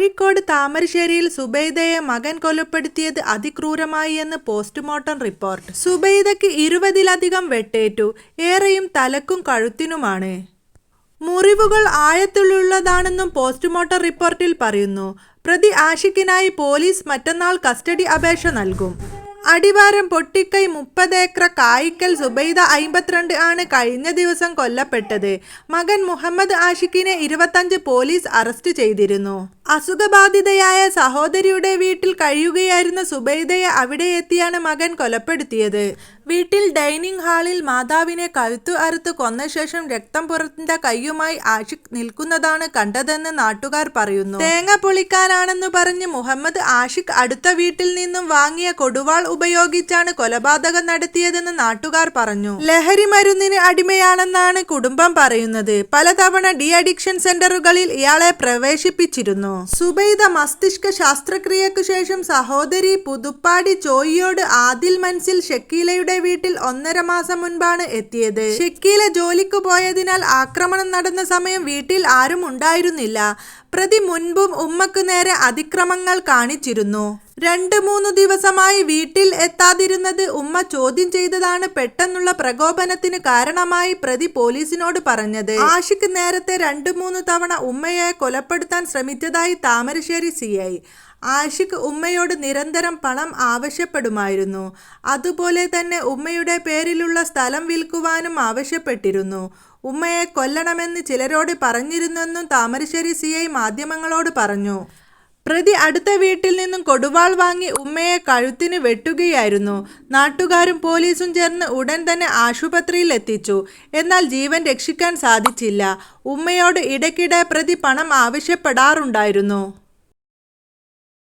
കോഴിക്കോട് താമരശ്ശേരിയിൽ സുബൈദയെ മകൻ കൊലപ്പെടുത്തിയത് അതിക്രൂരമായി എന്ന് പോസ്റ്റ്മോർട്ടം റിപ്പോർട്ട്. സുബൈദയ്ക്ക് 20-ലധികം വെട്ടേറ്റു, ഏറെയും തലക്കും കഴുത്തിനുമാണ്. മുറിവുകൾ ആഴത്തിലുള്ളതാണെന്നും പോസ്റ്റ്മോർട്ടം റിപ്പോർട്ടിൽ പറയുന്നു. പ്രതി ആഷിഖിനായി പോലീസ് മറ്റന്നാൾ കസ്റ്റഡി അപേക്ഷ നൽകും. അടിവാരം പൊട്ടിക്കൈ 30 ഏക്കർ കായിക്കൽ സുബൈദ 52 ആണ് കഴിഞ്ഞ ദിവസം കൊല്ലപ്പെട്ടത്. മകൻ മുഹമ്മദ് ആഷിഖിനെ 25 പോലീസ് അറസ്റ്റ് ചെയ്തിരുന്നു. അസുഖബാധിതയായ സഹോദരിയുടെ വീട്ടിൽ കഴിയുകയായിരുന്ന സുബൈദയെ അവിടെ എത്തിയാണ് മകൻ കൊലപ്പെടുത്തിയത്. വീട്ടിൽ ഡൈനിങ് ഹാളിൽ മാതാവിനെ കഴുത്തു അറുത്ത് കൊന്ന ശേഷം രക്തം പുറത്ത കൈയുമായി ആഷിഖ് നിൽക്കുന്നതാണ് കണ്ടതെന്ന് നാട്ടുകാർ പറയുന്നു. തേങ്ങ പൊളിക്കാനാണെന്ന് പറഞ്ഞ് മുഹമ്മദ് ആഷിഖ് അടുത്ത വീട്ടിൽ നിന്നും വാങ്ങിയ കൊടുവാൾ ഉപയോഗിച്ചാണ് കൊലപാതകം നടത്തിയതെന്ന് നാട്ടുകാർ പറഞ്ഞു. ലഹരി മരുന്നിന് അടിമയാണെന്നാണ് കുടുംബം പറയുന്നത്. പലതവണ ഡി അഡിക്ഷൻ സെന്ററുകളിൽ ഇയാളെ പ്രവേശിപ്പിച്ചിരുന്നു. സുബൈദ മസ്തിഷ്ക ശസ്ത്രക്രിയയ്ക്കു ശേഷം സഹോദരി പുതുപ്പാടി ചോയിയോട് ആദിൽ മൻസിൽ ഷക്കീലയുടെ വീട്ടിൽ 1.5 മാസം മുൻപാണ് എത്തിയത്. ഷക്കീല ജോലിക്ക് പോയതിനാൽ ആക്രമണം നടന്ന സമയം വീട്ടിൽ ആരും ഉണ്ടായിരുന്നില്ല. പ്രതി മുൻപും ഉമ്മക്ക് നേരെ അതിക്രമങ്ങൾ കാണിച്ചിരുന്നു. 2-3 ദിവസമായി വീട്ടിൽ എത്താതിരുന്നത് ഉമ്മ ചോദ്യം ചെയ്തതാണ് പെട്ടെന്നുള്ള പ്രകോപനത്തിന് കാരണമായി പ്രതി പോലീസിനോട് പറഞ്ഞത്. ആഷിഖ് നേരത്തെ 2-3 തവണ ഉമ്മയെ കൊലപ്പെടുത്താൻ ശ്രമിച്ചതായി താമരശ്ശേരി CI. ആഷിഖ് ഉമ്മയോട് നിരന്തരം പണം ആവശ്യപ്പെടുമായിരുന്നു. അതുപോലെ തന്നെ ഉമ്മയുടെ പേരിലുള്ള സ്ഥലം വിൽക്കുവാനും ആവശ്യപ്പെട്ടിരുന്നു. ഉമ്മയെ കൊല്ലണമെന്ന് ചിലരോട് പറഞ്ഞിരുന്നെന്നും താമരശ്ശേരി CI മാധ്യമങ്ങളോട് പറഞ്ഞു. പ്രതി അടുത്ത വീട്ടിൽ നിന്നും കൊടുവാൾ വാങ്ങി ഉമ്മയെ കഴുത്തിന് വെട്ടുകയായിരുന്നു. നാട്ടുകാരും പോലീസും ചേർന്ന് ഉടൻ തന്നെ ആശുപത്രിയിൽ എത്തിച്ചു. എന്നാൽ ജീവൻ രക്ഷിക്കാൻ സാധിച്ചില്ല. ഉമ്മയോട് ഇടയ്ക്കിടെ പ്രതി പണം ആവശ്യപ്പെടാറുണ്ടായിരുന്നു.